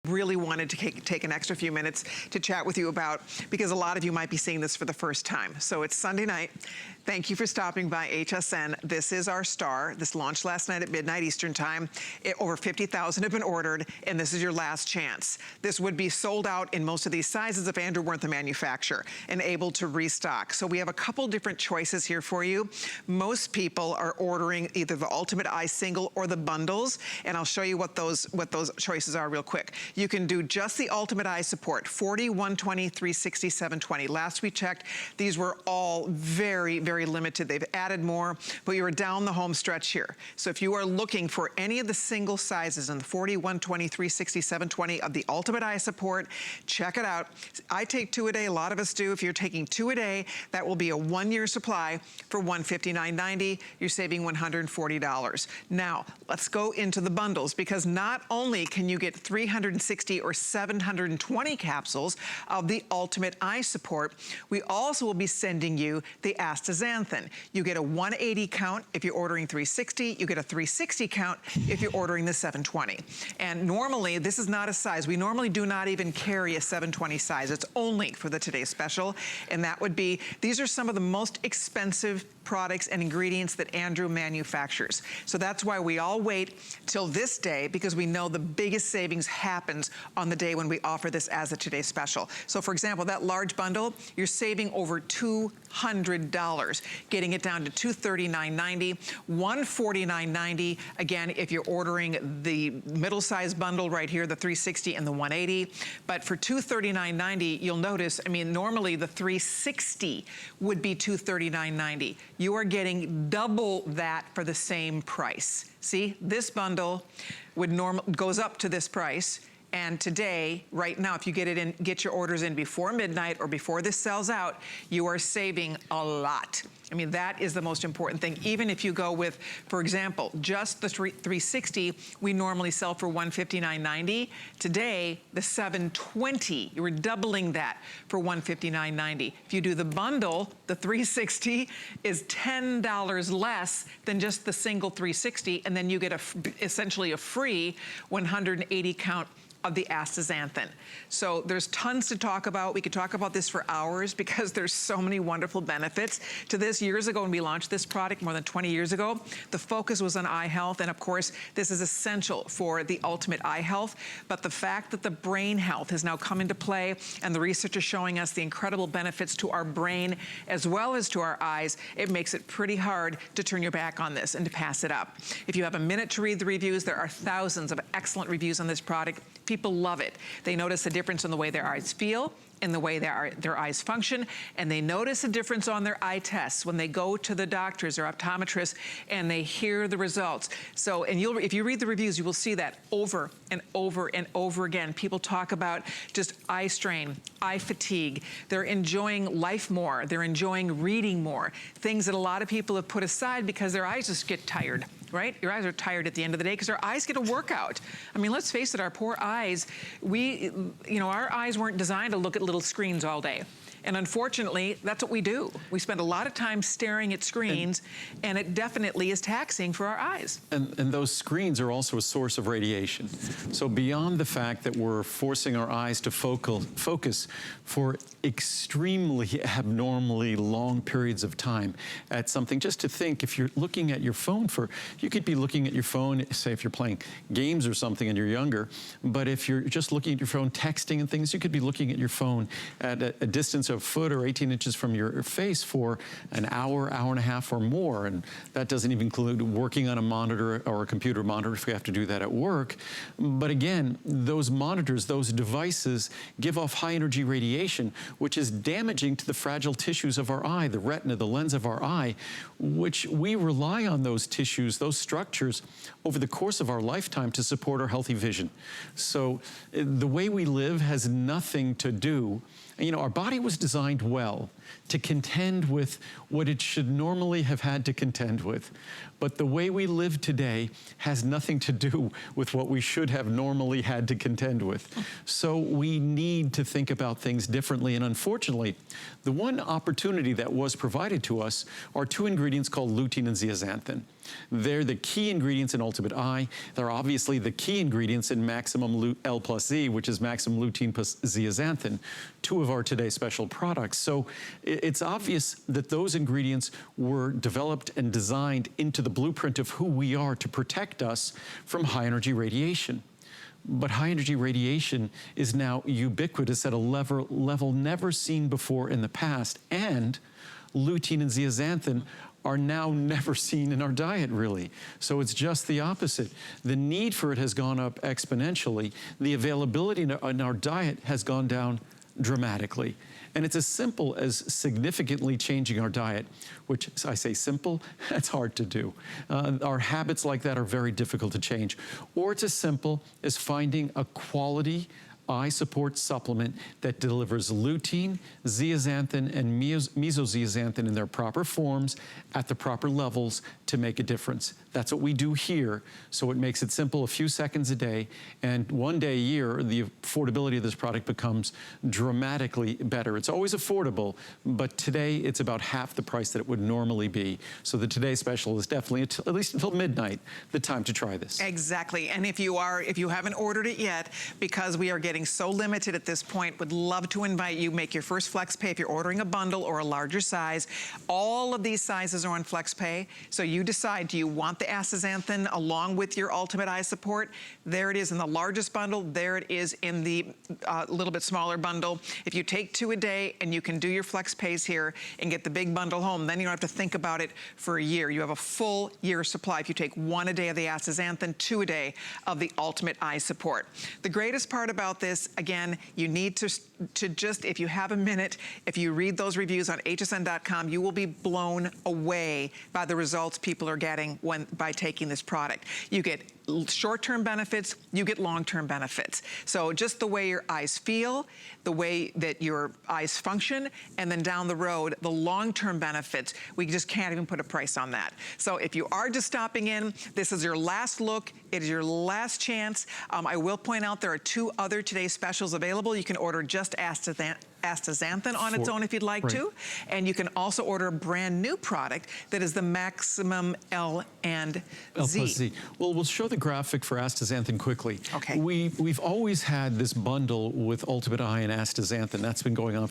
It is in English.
Really wanted to take an extra few minutes to chat with you about, because a lot of you might be seeing this for the first time. So it's Sunday night. Thank you for stopping by HSN. This is our star. This launched last night at midnight Eastern time. Over 50,000 have been ordered, and this is your last chance. This would be sold out in most of these sizes if Andrew weren't the manufacturer and able to restock. So we have a couple different choices here for you. Most people are ordering either the Ultimate Eye Single or the bundles, and I'll show you what those choices are real quick. You can do just the Ultimate Eye Support, 40, 120, 360, 720. Last we checked, these were all very, very limited. They've added more, but you are down the home stretch here. So if you are looking for any of the single sizes in the 40, 120, 360, 720 of the Ultimate Eye Support, check it out. I take 2 a day, a lot of us do. If you're taking 2 a day, that will be a 1-year supply for $159.90. You're saving $140. Now, let's go into the bundles, because not only can you get 360 or 720 capsules of the Ultimate Eye Support, we also will be sending you the Anthocyanins. You get a 180 count if you're ordering 360. You get a 360 count if you're ordering the 720. And normally, this is not a size. We normally do not even carry a 720 size. It's only for the Today Special. And that would be, these are some of the most expensive products and ingredients that Andrew manufactures. So that's why we all wait till this day, because we know the biggest savings happens on the day when we offer this as a Today Special. So for example, that large bundle, you're saving over $200, getting it down to $239.90, $149.90. Again, if you're ordering the middle-sized bundle right here, the 360 and the 180. But for $239.90, you'll notice, I mean, normally the 360 would be $239.90. You are getting double that for the same price. See, this bundle goes up to this price. And today, right now, if you get your orders in before midnight or before this sells out, you are saving a lot. I mean, that is the most important thing. Even if you go with, for example, just the 360, we normally sell for $159.90. Today, the 720, you were doubling that for $159.90. If you do the bundle, the 360 is $10 less than just the single 360, and then you get essentially a free 180 count of the astaxanthin. So there's tons to talk about. We could talk about this for hours because there's so many wonderful benefits to this. Years ago when we launched this product, more than 20 years ago, the focus was on eye health, and of course, this is essential for the ultimate eye health. But the fact that the brain health has now come into play, and the research is showing us the incredible benefits to our brain as well as to our eyes, it makes it pretty hard to turn your back on this and to pass it up. If you have a minute to read the reviews, there are thousands of excellent reviews on this product. People love it. They notice the difference in the way their eyes feel, in the way their eyes function, and they notice a difference on their eye tests when they go to the doctors or optometrists and they hear the results. So, and if you read the reviews, you will see that over and over and over again. People talk about just eye strain, eye fatigue. They're enjoying life more. They're enjoying reading more. Things that a lot of people have put aside because their eyes just get tired. Right? Your eyes are tired at the end of the day because our eyes get a workout. I mean, let's face it, our poor eyes, our eyes weren't designed to look at little screens all day. And unfortunately, that's what we do. We spend a lot of time staring at screens, and it definitely is taxing for our eyes. And those screens are also a source of radiation. So beyond the fact that we're forcing our eyes to focus for extremely abnormally long periods of time at something, just to think, if you're looking at your phone you could be looking at your phone, say if you're playing games or something and you're younger, but if you're just looking at your phone, texting and things, you could be looking at your phone at a distance of a foot or 18 inches from your face for an hour, hour and a half or more. And that doesn't even include working on a monitor or a computer monitor if we have to do that at work. But again, those monitors, those devices give off high energy radiation, which is damaging to the fragile tissues of our eye, the retina, the lens of our eye, which we rely on those tissues, those structures over the course of our lifetime to support our healthy vision. So the way we live has nothing to do. You know, our body was designed well to contend with what it should normally have had to contend with. But the way we live today has nothing to do with what we should have normally had to contend with. So we need to think about things differently. And unfortunately, the one opportunity that was provided to us are two ingredients called lutein and zeaxanthin. They're the key ingredients in Ultimate Eye. They're obviously the key ingredients in Maximum L plus Z, which is Maximum Lutein plus Zeaxanthin, two of our Today Special products. So it's obvious that those ingredients were developed and designed into the blueprint of who we are to protect us from high energy radiation. But high energy radiation is now ubiquitous at a level never seen before in the past, and lutein and zeaxanthin are now never seen in our diet, really. So it's just the opposite. The need for it has gone up exponentially. The availability in our diet has gone down dramatically. And it's as simple as significantly changing our diet, which I say simple, that's hard to do. Our habits like that are very difficult to change. Or it's as simple as finding a quality eye support supplement that delivers lutein, zeaxanthin, and mesozeaxanthin in their proper forms at the proper levels to make a difference. That's what we do here, so it makes it simple, a few seconds a day, and one day a year, the affordability of this product becomes dramatically better. It's always affordable, but today it's about half the price that it would normally be. So the Today Special is definitely, at least until midnight, the time to try this. Exactly, and if you haven't ordered it yet, because we are getting so limited at this point, would love to invite you, make your first FlexPay if you're ordering a bundle or a larger size. All of these sizes are on FlexPay, so you decide, do you want the astaxanthin along with your Ultimate Eye Support? There it is in the largest bundle, there it is in the little bit smaller bundle. If you take 2 a day and you can do your FlexPays here and get the big bundle home, then you don't have to think about it for a year. You have a full year supply if you take 1 a day of the astaxanthin, 2 a day of the Ultimate Eye Support. The greatest part about this, again, you need to just, if you have a minute, if you read those reviews on hsn.com, you will be blown away by the results people are getting by taking this product. You get short-term benefits, you get long-term benefits. So just the way your eyes feel, the way that your eyes function, and then down the road, the long-term benefits, we just can't even put a price on that. So if you are just stopping in, this is your last look, it is your last chance. I will point out there are 2 other Today Specials available. You can order just astaxanthin on its own if you'd like to. And you can also order a brand new product that is the Maximum L and Z. Well, we'll show the graphic for astaxanthin quickly. Okay. We've always had this bundle with Ultimate Eye and astaxanthin. That's been going on